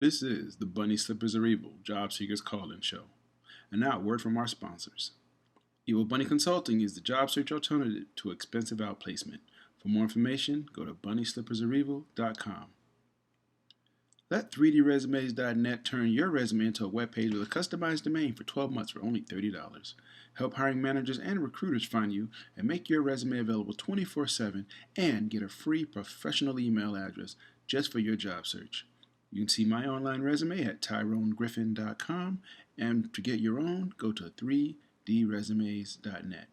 This is the Bunny Slippers Are Evil Job Seekers Call-In Show. And now, a word from our sponsors. Evil Bunny Consulting is the job search alternative to expensive outplacement. For more information, go to bunnyslippersareevil.com. Let 3dresumes.net turn your resume into a web page with a customized domain for 12 months for only $30. Help hiring managers and recruiters find you and make your resume available 24/7 and get a free professional email address just for your job search. You can see my online resume at tyronegriffin.com, and to get your own, go to 3dresumes.net.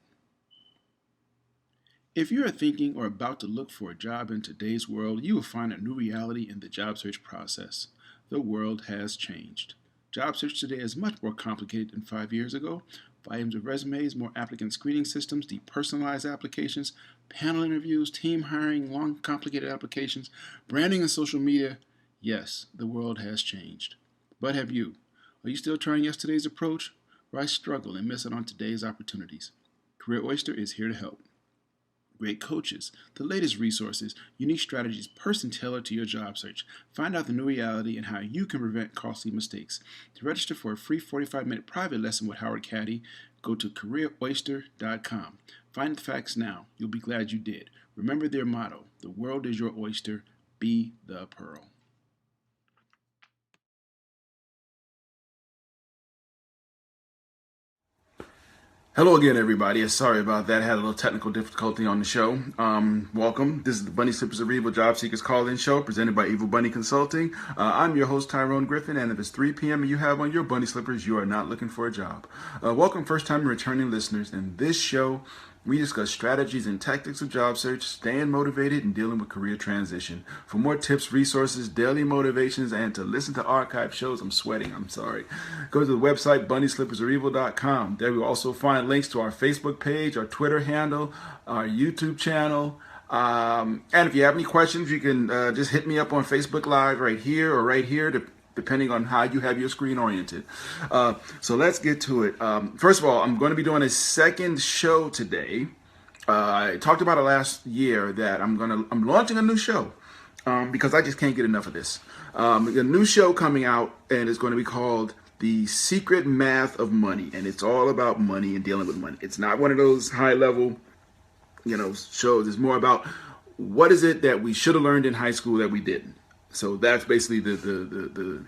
If you are thinking or about to look for a job in today's world, you will find a new reality in the job search process. The world has changed. Job search today is much more complicated than 5 years ago. Volumes of resumes, more applicant screening systems, depersonalized applications, panel interviews, team hiring, long, complicated applications, branding and social media. Yes, the world has changed. But have you? Are you still trying yesterday's approach? Why struggle and miss out on today's opportunities? Career Oyster is here to help. Great coaches, the latest resources, unique strategies, person-tailored to your job search. Find out the new reality and how you can prevent costly mistakes. To register for a free 45-minute private lesson with Howard Caddy, go to careeroyster.com. Find the facts now. You'll be glad you did. Remember their motto, the world is your oyster, be the pearl. Hello again, everybody. Sorry about that. I had a little technical difficulty on the show. Welcome. This is the Bunny Slippers Are Evil Job Seekers Call-In Show presented by Evil Bunny Consulting. I'm your host, Tyrone Griffin, and if it's 3 p.m. and you have on your bunny slippers, you are not looking for a job. Welcome, first-time returning listeners. In this show, we discuss strategies and tactics of job search, staying motivated, and dealing with career transition. For more tips, resources, daily motivations, and to listen to archive shows, I'm sweating, I'm sorry. Go to the website, bunnyslippersareevil.com. There you'll also find links to our Facebook page, our Twitter handle, our YouTube channel. And if you have any questions, you can just hit me up on Facebook Live right here or right here, depending on how you have your screen oriented. So let's get to it. First of all, I'm going to be doing a second show today. I talked about it last year that I'm launching a new show because I just can't get enough of this. A new show coming out, and it's going to be called The Secret Math of Money, and it's all about money and dealing with money. It's not one of those high level, shows. It's more about what is it that we should have learned in high school that we didn't. So that's basically the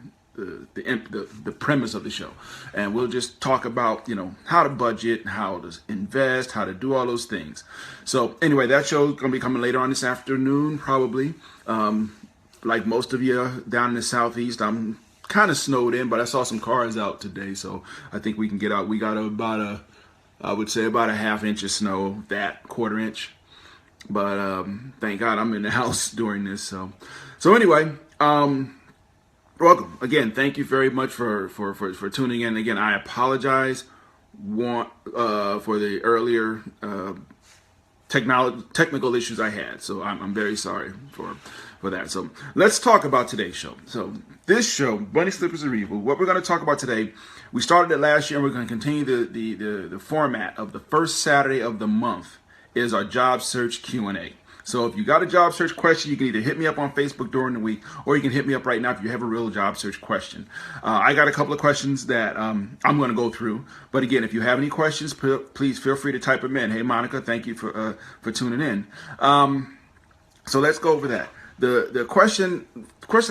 premise of the show, and we'll just talk about how to budget, how to invest, how to do all those things. So anyway, that show's gonna be coming later on this afternoon, probably. Like most of you down in the southeast, I'm kind of snowed in, but I saw some cars out today, so I think we can get out. We got I would say about a half inch of snow, that quarter inch. But thank God I'm in the house during this. So anyway, welcome again. Thank you very much for tuning in. Again, I apologize for the earlier technical issues I had. So I'm very sorry for that. So let's talk about today's show. So this show, Bunny Slippers Are Evil, what we're going to talk about today, we started it last year and we're going to continue the format of the first Saturday of the month is our job search Q&A. So if you got a job search question, you can either hit me up on Facebook during the week, or you can hit me up right now if you have a real job search question. I got a couple of questions that I'm going to go through. But again, if you have any questions, please feel free to type them in. Hey, Monica, thank you for tuning in. So let's go over that. The question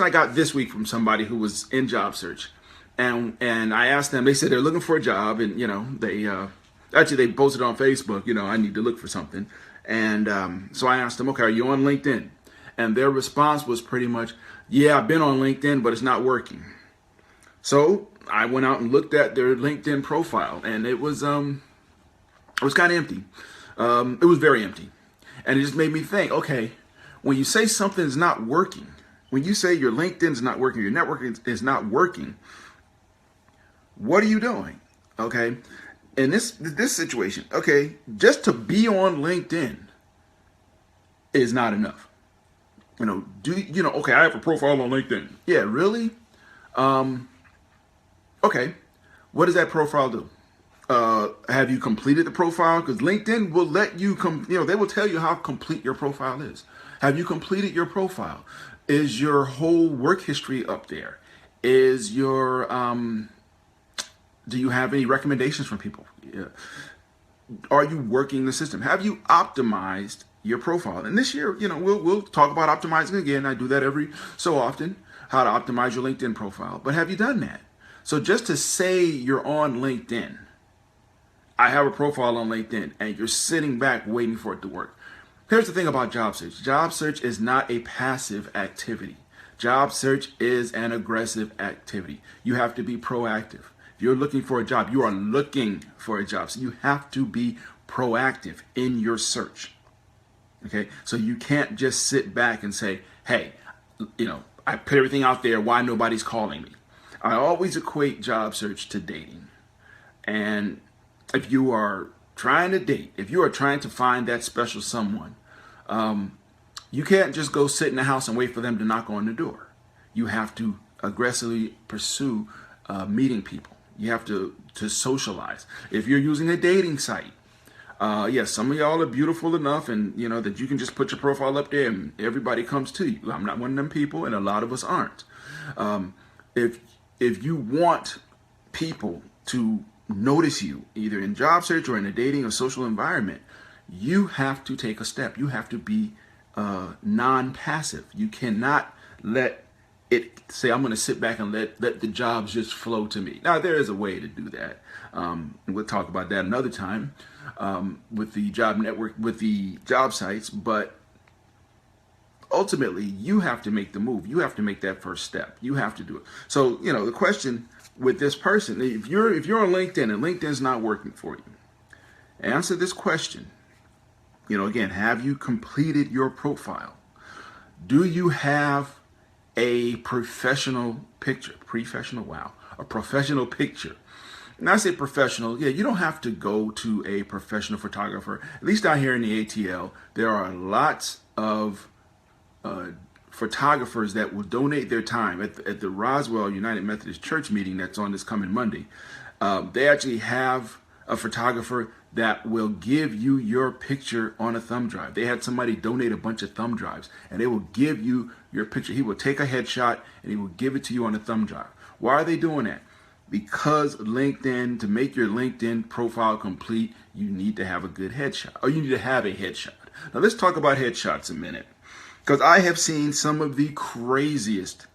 I got this week from somebody who was in job search, and I asked them. They said they're looking for a job, and they posted on Facebook. I need to look for something. And so I asked them, okay, are you on LinkedIn? And their response was pretty much, yeah, I've been on LinkedIn, but it's not working. So I went out and looked at their LinkedIn profile, and it was kind of empty. It was very empty. And it just made me think, okay, when you say something's not working, when you say your LinkedIn's not working, your network is not working, what are you doing? Okay. In this situation, okay, just to be on LinkedIn is not enough. Okay, I have a profile on LinkedIn. Yeah, really? Okay, what does that profile do? Have you completed the profile? Because LinkedIn will let you they will tell you how complete your profile is. Have you completed your profile? Is your whole work history up there? Is your do you have any recommendations from people? Yeah. Are you working the system? Have you optimized your profile? And this year, we'll talk about optimizing again. I do that every so often, how to optimize your LinkedIn profile. But have you done that? So just to say you're on LinkedIn, I have a profile on LinkedIn, and you're sitting back waiting for it to work. Here's the thing about job search. Job search is not a passive activity. Job search is an aggressive activity. You have to be proactive. If you're looking for a job, you are looking for a job. So you have to be proactive in your search. Okay? So you can't just sit back and say, hey, I put everything out there. Why nobody's calling me? I always equate job search to dating. And if you are trying to date, if you are trying to find that special someone, you can't just go sit in the house and wait for them to knock on the door. You have to aggressively pursue meeting people. You have to socialize. If you're using a dating site, yes, some of y'all are beautiful enough, and that you can just put your profile up there and everybody comes to you. I'm not one of them people, and a lot of us aren't. If you want people to notice you, either in job search or in a dating or social environment, you have to take a step. You have to be non-passive. You cannot let it say, I'm going to sit back and let the jobs just flow to me. Now, there is a way to do that. And we'll talk about that another time with the job network, with the job sites. But ultimately, you have to make the move. You have to make that first step. You have to do it. So, the question with this person, if you're on LinkedIn and LinkedIn's not working for you, answer this question. Again, have you completed your profile? Do you have a professional picture? A professional picture. And I say professional, you don't have to go to a professional photographer. At least out here in the ATL, there are lots of photographers that will donate their time at the Roswell United Methodist Church meeting that's on this coming Monday. They actually have a photographer that will give you your picture on a thumb drive. They had somebody donate a bunch of thumb drives, and they will give you your picture. He will take a headshot and he will give it to you on a thumb drive. Why are they doing that? Because LinkedIn, to make your LinkedIn profile complete, you need to have a good headshot, or you need to have a headshot. Now let's talk about headshots a minute, because I have seen some of the craziest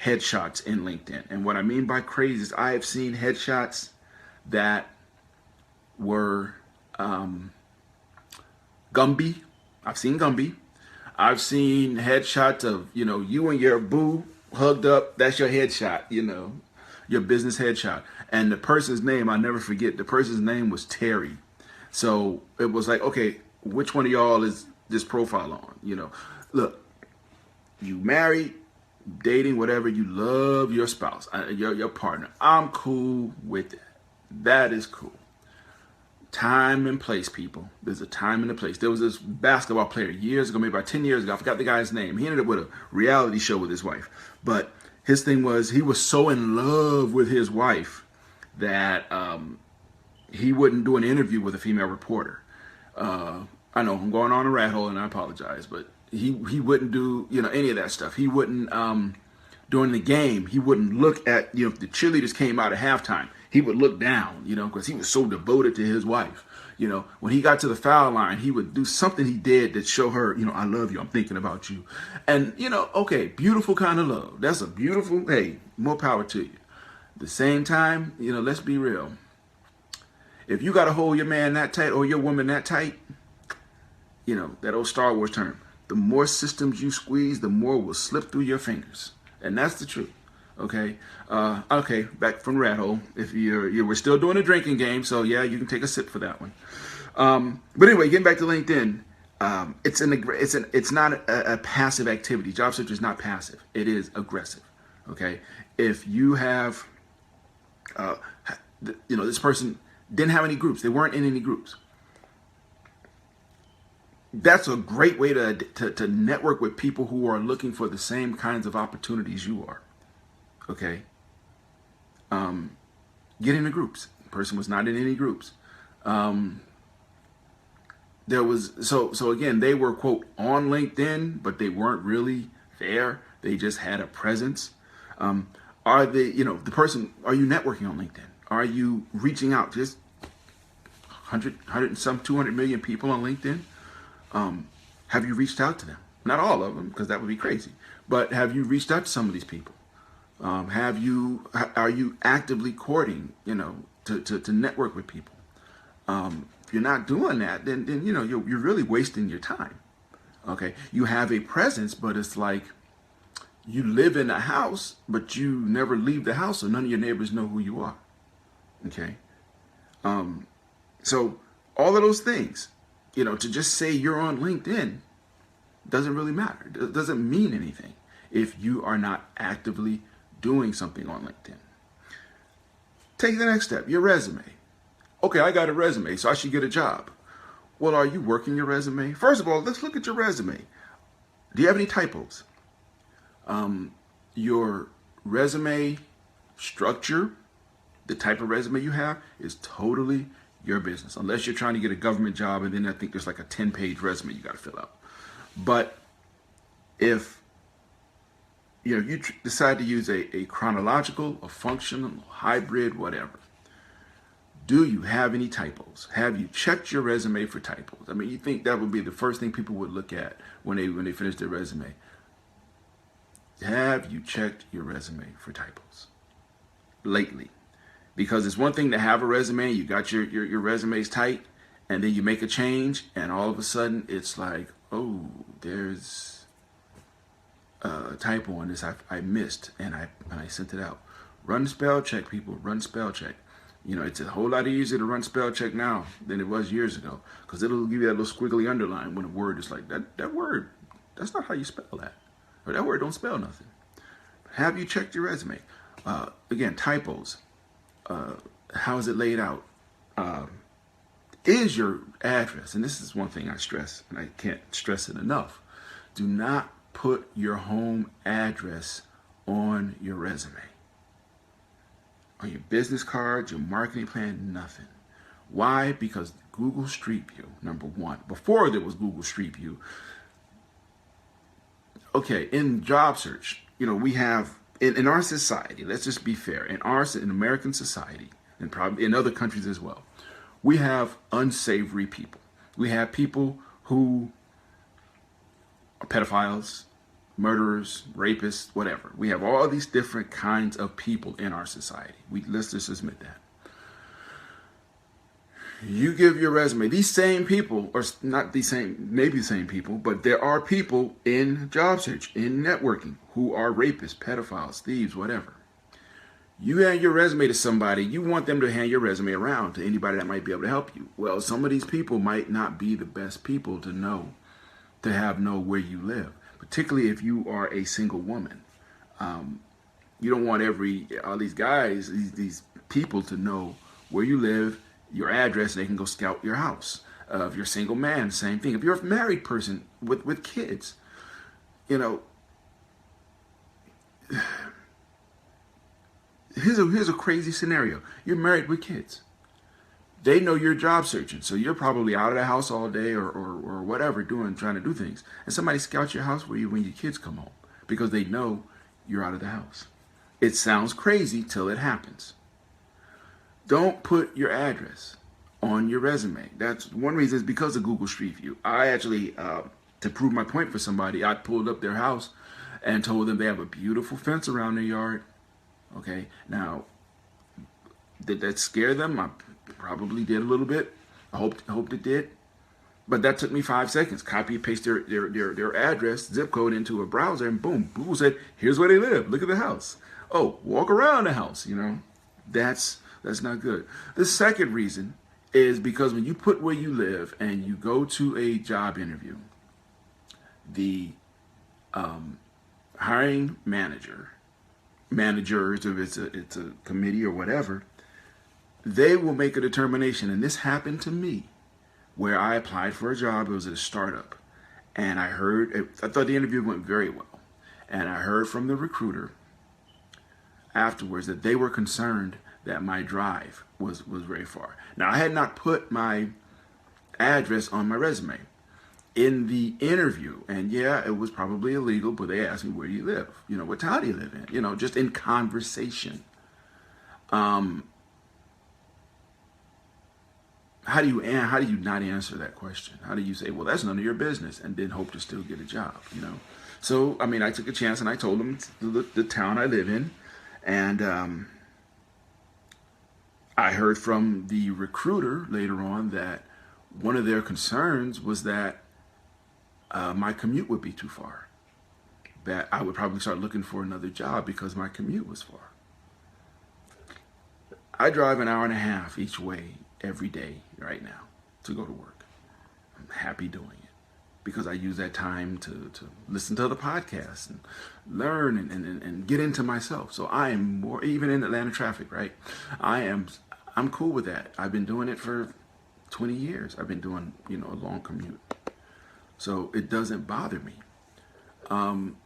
headshots in LinkedIn. And what I mean by crazy is I have seen headshots that were Gumby. I've seen Gumby. I've seen headshots of, you and your boo hugged up. That's your headshot, your business headshot. And the person's name, I'll never forget, the person's name was Terry. So it was like, okay, which one of y'all is this profile on? Look, you married, dating, whatever, you love your spouse, your partner. I'm cool with that. That is cool. Time and place, people. There's a time and a place. There was this basketball player years ago, maybe about 10 years ago. I forgot the guy's name. He ended up with a reality show with his wife. But his thing was, he was so in love with his wife that he wouldn't do an interview with a female reporter. I know I'm going on a rat hole, and I apologize, but he wouldn't do any of that stuff. He wouldn't during the game. He wouldn't look at if the cheerleaders came out at halftime. He would look down, because he was so devoted to his wife. When he got to the foul line, he would do something he did that show her, I love you, I'm thinking about you. And, okay, beautiful kind of love. That's a beautiful, hey, more power to you. At the same time, let's be real. If you got to hold your man that tight or your woman that tight, that old Star Wars term, the more systems you squeeze, the more will slip through your fingers. And that's the truth. Okay. Okay. Back from rat hole. If we're still doing a drinking game, so yeah, you can take a sip for that one. But anyway, getting back to LinkedIn, it's not a passive activity. Job search is not passive. It is aggressive. Okay. If you have, this person didn't have any groups. They weren't in any groups. That's a great way to network with people who are looking for the same kinds of opportunities you are. Okay. Get into groups. The person was not in any groups. There was so again, they were, quote, on LinkedIn, but they weren't really there. They just had a presence. Are they, the person, are you networking on LinkedIn? Are you reaching out? Just 100 and some 200 million people on LinkedIn. Have you reached out to them? Not all of them, because that would be crazy. But have you reached out to some of these people? Are you actively courting, to network with people? If you're not doing that, then you're really wasting your time. Okay, you have a presence, but it's like you live in a house, but you never leave the house, so none of your neighbors know who you are. Okay, so all of those things, to just say you're on LinkedIn doesn't really matter. It doesn't mean anything if you are not actively doing something on LinkedIn. Take the next step, your resume. Okay, I got a resume, so I should get a job. Well, are you working your resume? First of all, let's look at your resume. Do you have any typos? Your resume structure, the type of resume you have, is totally your business. Unless you're trying to get a government job, and then I think there's like a 10-page resume you got to fill out. But if you decide to use a chronological, a functional, hybrid, whatever, do you have any typos? Have you checked your resume for typos? I mean, you think that would be the first thing people would look at when they finish their resume. Have you checked your resume for typos lately? Because it's one thing to have a resume, you got your resumes tight, and then you make a change, and all of a sudden it's like, oh, there's a typo on this I missed, and I sent it out. Run spell check, people. Run spell check. It's a whole lot easier to run spell check now than it was years ago, because it'll give you that little squiggly underline when a word is like, that word, that's not how you spell that. Or that word don't spell nothing. Have you checked your resume? Again, typos. How is it laid out? Is your address, and this is one thing I stress, and I can't stress it enough, do not put your home address on your resume. On your business cards, your marketing plan, nothing. Why? Because Google Street View, number one. Before there was Google Street View, okay, in job search, we have, in our society, let's just be fair, in American society, and probably in other countries as well, we have unsavory people. We have people who are pedophiles, murderers, rapists, whatever. We have all these different kinds of people in our society. Let's just admit that. You give your resume, these same people, or not the same, maybe the same people, but there are people in job search, in networking, who are rapists, pedophiles, thieves, whatever. You hand your resume to somebody, you want them to hand your resume around to anybody that might be able to help you. Well, some of these people might not be the best people to know where you live, particularly if you are a single woman. You don't want all these guys, these people to know where you live, your address, and they can go scout your house. If you're a single man, same thing. If you're a married person with kids, here's a crazy scenario. You're married with kids. They know you're job searching, so you're probably out of the house all day or whatever, trying to do things. And somebody scouts your house when your kids come home because they know you're out of the house. It sounds crazy till it happens. Don't put your address on your resume. That's one reason, is because of Google Street View. I actually, to prove my point for somebody, I pulled up their house and told them they have a beautiful fence around their yard. Okay, now, did that scare them? I probably did a little bit. I hoped it did. But that took me 5 seconds. Copy and paste their address, zip code into a browser, and boom, Google said, here's where they live. Look at the house. Oh, walk around the house, That's not good. The second reason is because when you put where you live and you go to a job interview, the hiring managers, if it's a committee or whatever, they will make a determination. And this happened to me where I applied for a job. It was at a startup. And I thought the interview went very well. And I heard from the recruiter afterwards that they were concerned that my drive was very far. Now, I had not put my address on my resume. in the interview, and yeah, it was probably illegal, but they asked me, where do you live? You know, what town do you live in? You know, just in conversation. How do you not answer that question? How do you say, well, that's none of your business, and then hope to still get a job? You know, so I mean, I took a chance and I told them the town I live in, and I heard from the recruiter later on that one of their concerns was that my commute would be too far. That I would probably start looking for another job because my commute was far. I drive an hour and a half each way every day right now to go to work. I'm happy doing it because I use that time to listen to the podcast and learn and get into myself. So I am more, even in Atlanta traffic, right? I'm cool with that. I've been doing it for 20 years. I've been doing, you know, a long commute. So it doesn't bother me.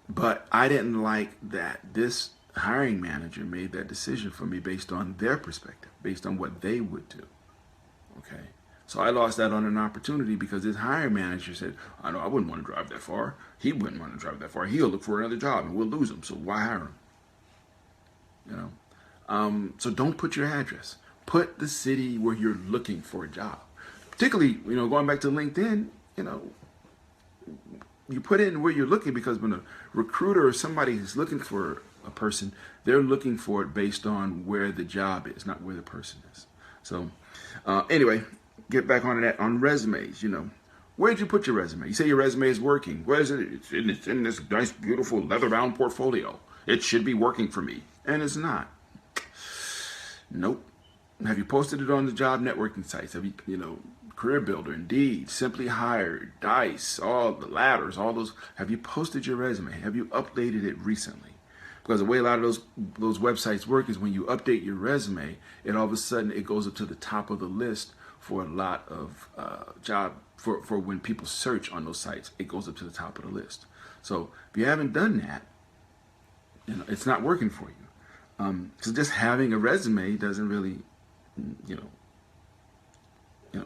But I didn't like that this hiring manager made that decision for me based on their perspective, based on what they would do. Okay. So I lost out on an opportunity because this hiring manager said, I know I wouldn't want to drive that far. He wouldn't want to drive that far. He'll look for another job and we'll lose him. So why hire him? You know? So don't put your address. Put the city where you're looking for a job. Particularly, you know, going back to LinkedIn, you know, you put in where you're looking because when a recruiter or somebody is looking for a person, they're looking for it based on where the job is, not where the person is. So anyway, get back on that. On resumes, you know, where'd you put your resume? You say your resume is working. Where is it? It's in this nice, beautiful leather-bound portfolio. It should be working for me. And it's not. Nope. Have you posted it on the job networking sites? Have you, you know, Career Builder, Indeed, Simply Hired, Dice, all the ladders, all those? Have you posted your resume? Have you updated it recently? Because the way a lot of those websites work is when you update your resume, and all of a sudden it goes up to the top of the list for a lot of for when people search on those sites, it goes up to the top of the list. So if you haven't done that, you know, it's not working for you. So just having a resume doesn't really, you know,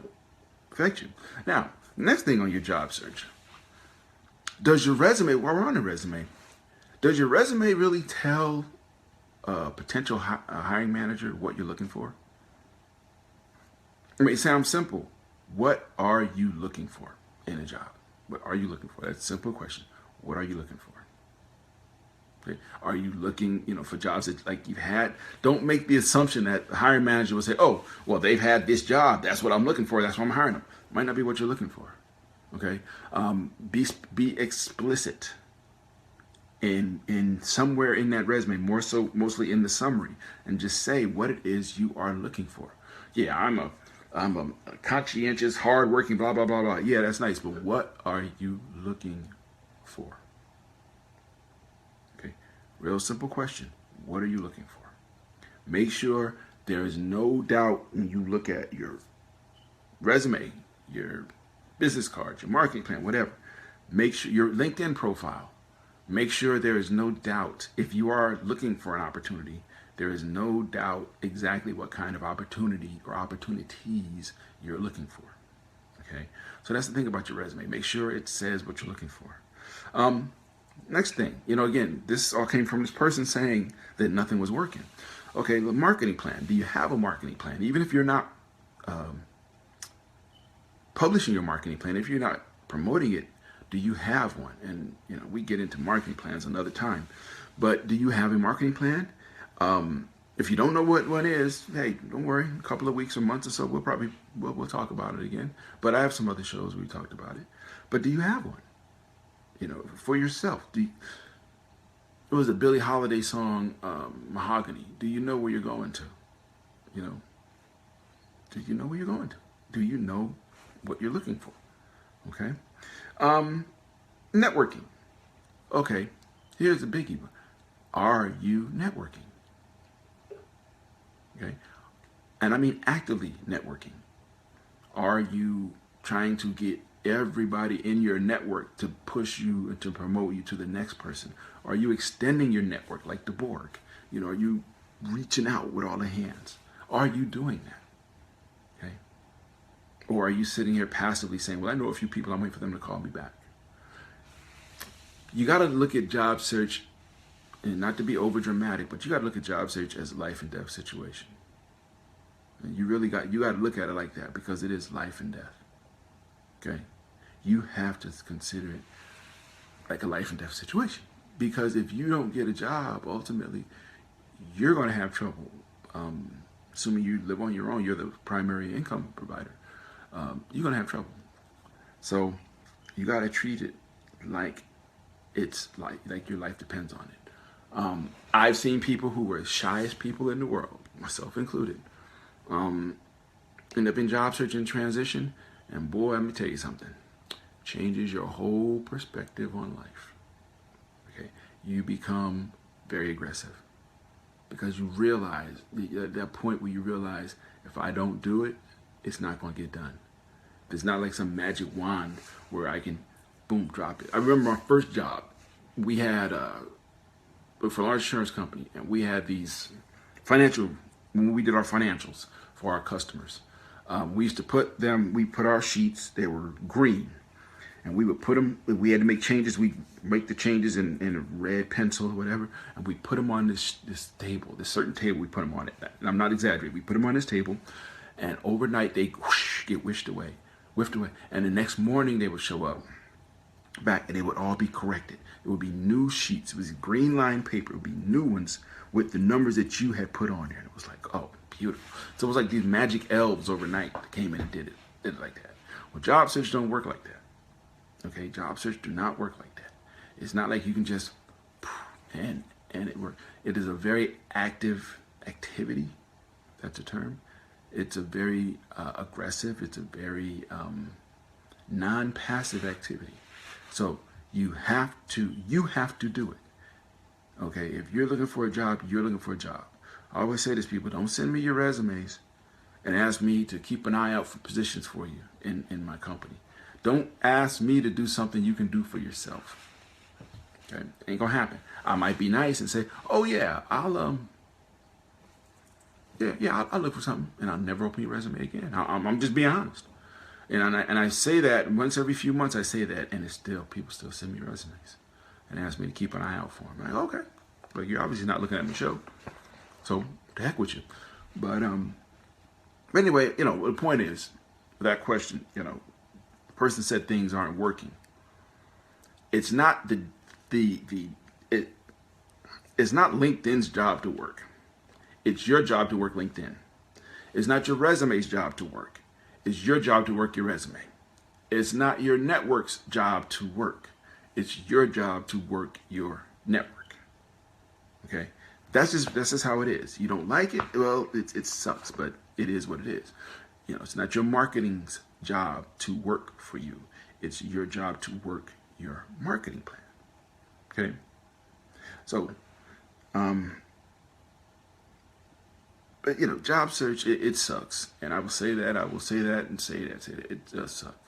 affect you. Now, next thing on your job search, does your resume, while we're on the resume, does your resume really tell a potential hiring manager what you're looking for? I mean, it sounds simple. What are you looking for in a job? What are you looking for? That's a simple question. What are you looking for? Okay. Are you looking, you know, for jobs that like you've had? Don't make the assumption that the hiring manager will say, oh, well, they've had this job. That's what I'm looking for. That's why I'm hiring them. Might not be what you're looking for. Okay. Be explicit in somewhere in that resume, mostly in the summary, and just say what it is you are looking for. Yeah, I'm a conscientious, hardworking, blah, blah, blah, blah. Yeah, that's nice. But what are you looking for? Okay. Real simple question. What are you looking for? Make sure there is no doubt when you look at your resume, your business card, your marketing plan, whatever. Make sure your LinkedIn profile. Make sure there is no doubt if you are looking for an opportunity, there is no doubt exactly what kind of opportunity or opportunities you're looking for. Okay, so that's the thing about your resume. Make sure it says what you're looking for. Next thing, you know, again, this all came from this person saying that nothing was working. Okay, the marketing plan. Do you have a marketing plan? Even if you're not publishing your marketing plan, if you're not promoting it, do you have one? And, you know, we get into marketing plans another time, but do you have a marketing plan? If you don't know what one is, hey, don't worry. A couple of weeks or months or so, we'll talk about it again. But I have some other shows where we talked about it. But do you have one? You know, for yourself. It was a Billie Holiday song, Mahogany. Do you know where you're going to? You know, do you know where you're going to? Do you know what you're looking for? Okay. Networking. Okay, here's the biggie. Are you networking? Okay, and I mean actively networking. Are you trying to get everybody in your network to push you and to promote you to the next person? Are you extending your network like the Borg? You know, are you reaching out with all the hands? Are you doing that? Okay. Or are you sitting here passively saying, well, I know a few people, I'm waiting for them to call me back? You got to look at job search, and not to be over dramatic, but you got to look at job search as a life and death situation. And you got to look at it like that, because it is life and death. Okay? You have to consider it like a life and death situation. Because if you don't get a job, ultimately, you're going to have trouble. Assuming you live on your own, you're the primary income provider. You're going to have trouble. So you got to treat it like it's like your life depends on it. I've seen people who were the shyest people in the world, myself included, end up in job search and transition. And boy, let me tell you something. Changes your whole perspective on life. Okay, you become very aggressive because you realize that point where you realize, if I don't do it, it's not going to get done. It's not like some magic wand where I can, boom, drop it. I remember my first job. We had for a large insurance company, and we had these when we did our financials for our customers. We used to put our sheets, they were green, and we would put them, we had to make changes, we make the changes in a red pencil or whatever, and we put them on this table, this certain table, we put them on it. And I'm not exaggerating, we put them on this table, and overnight they get whiffed away. And the next morning they would show up back, and they would all be corrected. It would be new sheets. It was green line paper. It would be new ones with the numbers that you had put on there. And it was like, oh, beautiful. So it was like these magic elves overnight that came in and did it like that. Well, job search don't work like that. Okay, job search do not work like that. It's not like you can just and it work. It is a very active activity. That's a term. It's a very aggressive. It's a very non-passive activity. So you have to do it. Okay, if you're looking for a job, you're looking for a job. I always say this, people, don't send me your resumes and ask me to keep an eye out for positions for you in my company. Don't ask me to do something you can do for yourself. Okay, ain't gonna happen. I might be nice and say, oh yeah, I'll look for something, and I'll never open your resume again. I'm just being honest. And I say that once every few months. I say that, and people still send me resumes and ask me to keep an eye out for them. I'm like, okay, but you're obviously not looking at my show, so the heck with you. But anyway, the point is, that question, the person said things aren't working. It's not it's not LinkedIn's job to work. It's your job to work LinkedIn. It's not your resume's job to work. It's your job to work your resume. It's not your network's job to work. It's your job to work your network. Okay? That's just how it is. You don't like it? Well, it sucks, but it is what it is. It's not your marketing's job to work for you. It's your job to work your marketing plan. Okay? So, but job search, it sucks, and I will say that. I will say that and say that. It does suck.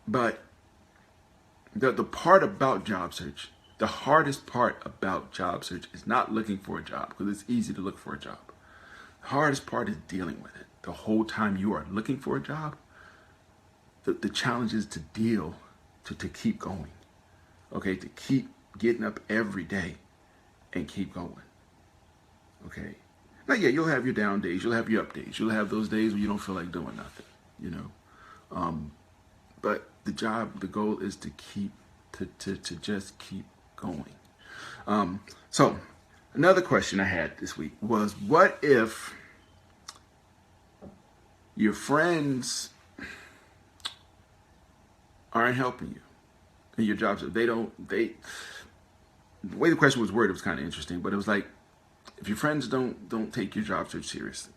But the part about job search, the hardest part about job search is not looking for a job, because it's easy to look for a job. The hardest part is dealing with it. The whole time you are looking for a job, the challenge is to keep going. Okay, to keep getting up every day and keep going. Okay. Now, yeah, you'll have your down days. You'll have your up days. You'll have those days where you don't feel like doing nothing, But the goal is to just keep going. So another question I had this week was, what if your friends aren't helping you in your jobs? The way the question was worded was kind of interesting, but it was like, if your friends don't take your job search seriously,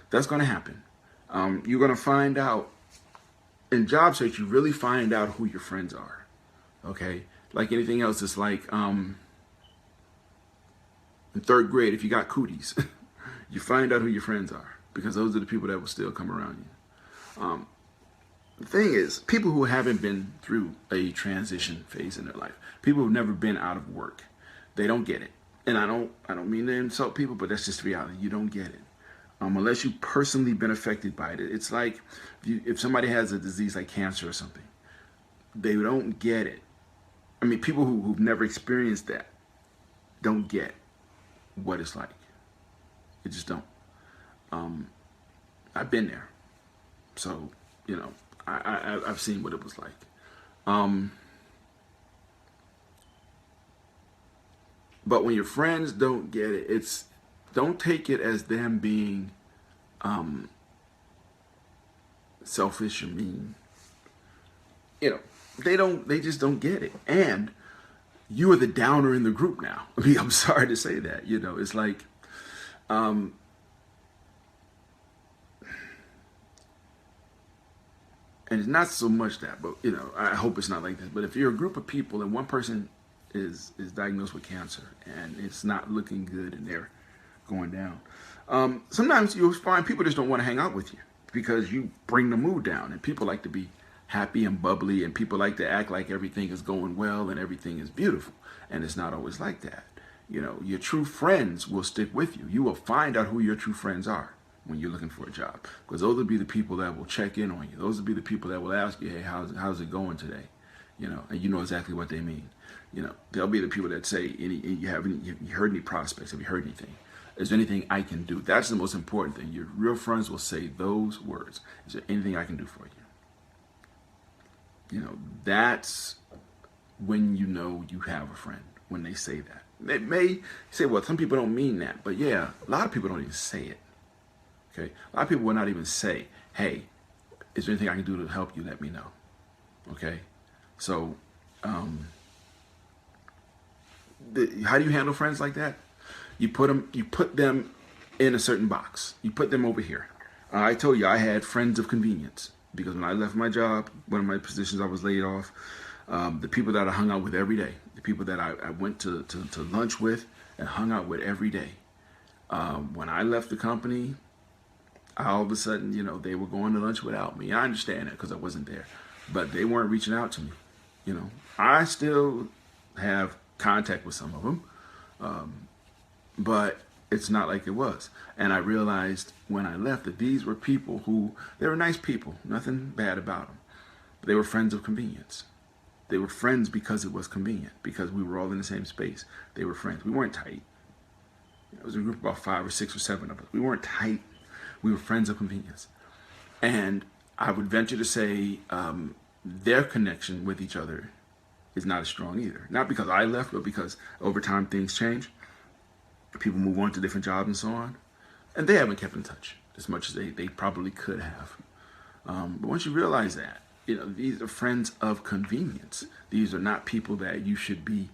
that's going to happen. You're going to find out in job search. You really find out who your friends are. Okay, like anything else, it's like in third grade, if you got cooties, you find out who your friends are, because those are the people that will still come around you. The thing is, people who haven't been through a transition phase in their life, people who've never been out of work, they don't get it. And I don't mean to insult people, but that's just reality. You don't get it. unless you've personally been affected by it. It's like if somebody has a disease like cancer or something, they don't get it. I mean, people who've never experienced that don't get what it's like. They just don't. I've been there, so you know, I've seen what it was like. But when your friends don't get it, don't take it as them being selfish or mean. You know, they just don't get it. And you are the downer in the group now. I mean, I'm sorry to say that. You know, it's like, and it's not so much that, but you know, I hope it's not like this. But if you're a group of people and one person is diagnosed with cancer and it's not looking good and they're going down, sometimes you'll find people just don't want to hang out with you because you bring the mood down, and people like to be happy and bubbly, and people like to act like everything is going well and everything is beautiful, and it's not always like that. You know, your true friends will stick with you. You will find out who your true friends are when you're looking for a job, because those will be the people that will check in on you. Those will be the people that will ask you, hey, how's it going today? You know, and you know exactly what they mean. You know, they'll be the people that say, you heard any prospects? Have you heard anything? Is there anything I can do? That's the most important thing. Your real friends will say those words. Is there anything I can do for you? You know, that's when you know you have a friend, when they say that. They may say, well, some people don't mean that. But yeah, a lot of people don't even say it. Okay? A lot of people will not even say, hey, is there anything I can do to help you? Let me know. Okay? So, how do you handle friends like that? You put them in a certain box. You put them over here. I told you I had friends of convenience, because when I left my job, one of my positions, I was laid off. The people that I hung out with every day, the people that I went to lunch with and hung out with every day. When I left the company, all of a sudden, you know, they were going to lunch without me. I understand that because I wasn't there, but they weren't reaching out to me. You know, I still have contact with some of them, but it's not like it was. And I realized when I left that these were people they were nice people, nothing bad about them. But they were friends of convenience. They were friends because it was convenient, because we were all in the same space. They were friends. We weren't tight. It was a group of about 5 or 6 or 7 of us. We weren't tight. We were friends of convenience. And I would venture to say their connection with each other is not as strong either. Not because I left, but because over time things change. People move on to different jobs and so on. And they haven't kept in touch as much as they probably could have. But once you realize that, you know, these are friends of convenience. These are not people that you should be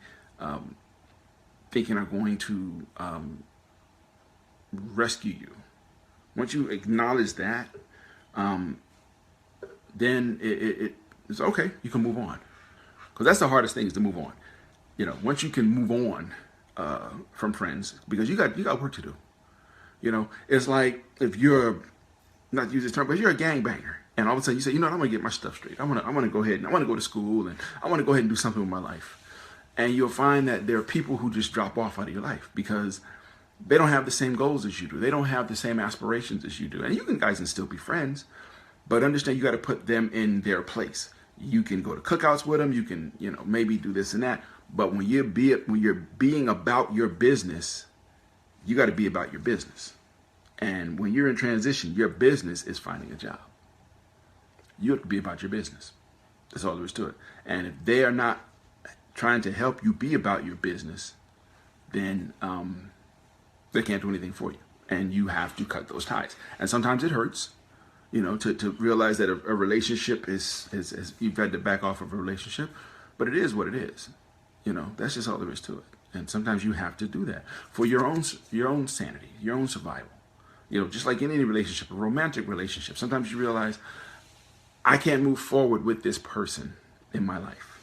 thinking are going to rescue you. Once you acknowledge that, then it's okay. You can move on. Because that's the hardest thing, is to move on. You know, once you can move on from friends, because you got work to do. You know, it's like if you're, not to use this term, but if you're a gangbanger, and all of a sudden you say, you know what, I'm gonna get my stuff straight. I wanna go ahead and I wanna go to school, and I wanna go ahead and do something with my life. And you'll find that there are people who just drop off out of your life because they don't have the same goals as you do. They don't have the same aspirations as you do. And you guys can still be friends, but understand you got to put them in their place. You can go to cookouts with them. You can, you know, maybe do this and that. But when you're being about your business, you got to be about your business. And when you're in transition, your business is finding a job. You have to be about your business. That's all there is to it. And if they are not trying to help you be about your business, then they can't do anything for you. And you have to cut those ties. And sometimes it hurts, you know, to realize that a relationship is you've had to back off of a relationship, but it is what it is. You know, that's just all there is to it. And sometimes you have to do that for your own sanity, your own survival. You know, just like in any relationship, a romantic relationship, sometimes you realize, I can't move forward with this person in my life.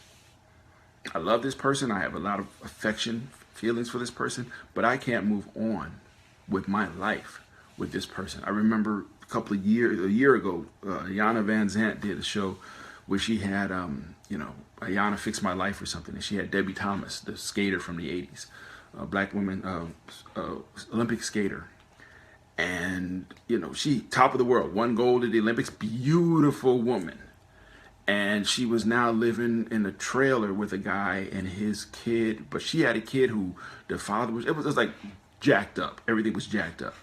I love this person. I have a lot of affection, feelings for this person, but I can't move on with my life with this person. I remember a year ago, Iyanla Vanzant did a show where she had, Iyanla Fix My Life or something. And she had Debbie Thomas, the skater from the 80s, a black woman, Olympic skater. And, you know, she top of the world, won gold at the Olympics, beautiful woman. And she was now living in a trailer with a guy and his kid. But she had a kid who the father was, it was like jacked up. Everything was jacked up.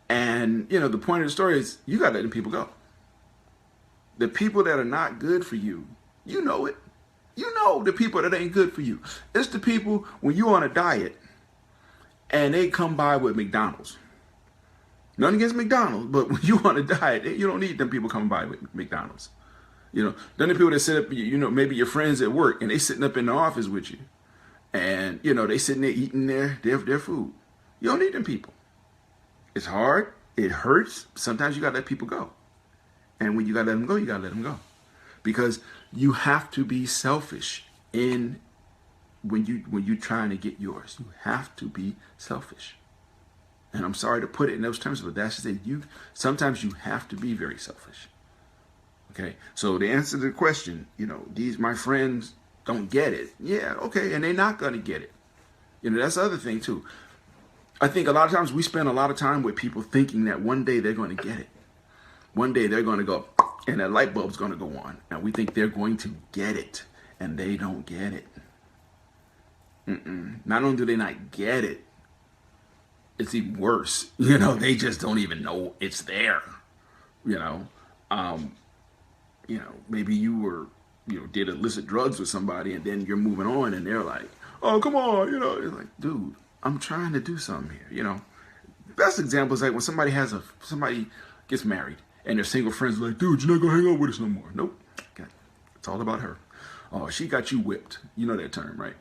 And, you know, the point of the story is you got to let them people go. The people that are not good for you, you know it. You know the people that ain't good for you. It's the people when you on a diet and they come by with McDonald's. Nothing against McDonald's, but when you on a diet, you don't need them people coming by with McDonald's. You know, then the people that sit up, you know, maybe your friends at work and they sitting up in the office with you. And, you know, they sitting there eating their food. You don't need them people. It's hard. It hurts. Sometimes you got to let people go. And when you got to let them go, you got to let them go. Because you have to be selfish when you're trying to get yours. You have to be selfish. And I'm sorry to put it in those terms, but that's just it. Sometimes you have to be very selfish. Okay, so the answer to the question, you know, these my friends don't get it. Yeah, okay, and they're not gonna get it. You know, that's the other thing too. I think a lot of times we spend a lot of time with people thinking that one day they're gonna get it. One day they're gonna go, and that light bulb's gonna go on, and we think they're going to get it, and they don't get it. Not only do they not get it, it's even worse. You know, they just don't even know it's there. You know, maybe you did illicit drugs with somebody and then you're moving on and they're like, oh, come on. You know, it's like, dude, I'm trying to do something here. You know, best example is like when somebody gets married and their single friends are like, dude, you're not going to hang out with us no more. Nope. Okay. It's all about her. Oh, she got you whipped. You know that term, right?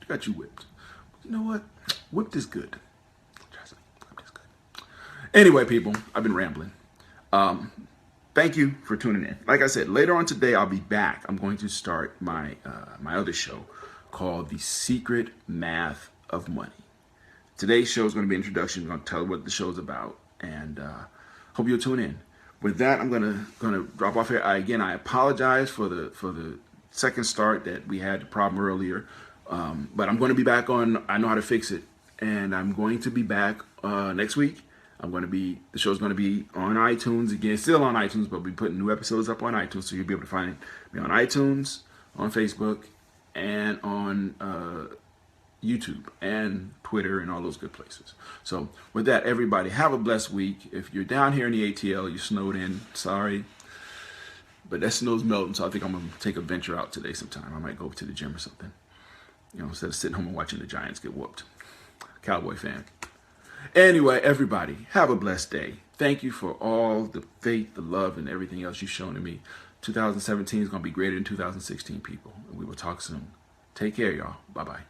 She got you whipped. You know what? Whipped is good. Anyway, people, I've been rambling. Thank you for tuning in. Like I said, later on today, I'll be back. I'm going to start my other show called The Secret Math of Money. Today's show is going to be an introduction. I'm going to tell you what the show's about, and hope you'll tune in. With that, I'm going to drop off here. I apologize for the second start that we had the problem earlier, but I'm going to be back on I Know How to Fix It, and I'm going to be back next week. The show's going to be on iTunes again, still on iTunes, but we'll be putting new episodes up on iTunes, so you'll be able to find me on iTunes, on Facebook, and on YouTube, and Twitter, and all those good places. So with that, everybody, have a blessed week. If you're down here in the ATL, you're snowed in, sorry, but that snow's melting, so I think I'm going to take a venture out today sometime. I might go to the gym or something, you know, instead of sitting home and watching the Giants get whooped. Cowboy fan. Anyway, everybody, have a blessed day. Thank you for all the faith, the love, and everything else you've shown to me. 2017 is going to be greater than 2016, people. And we will talk soon. Take care, y'all. Bye-bye.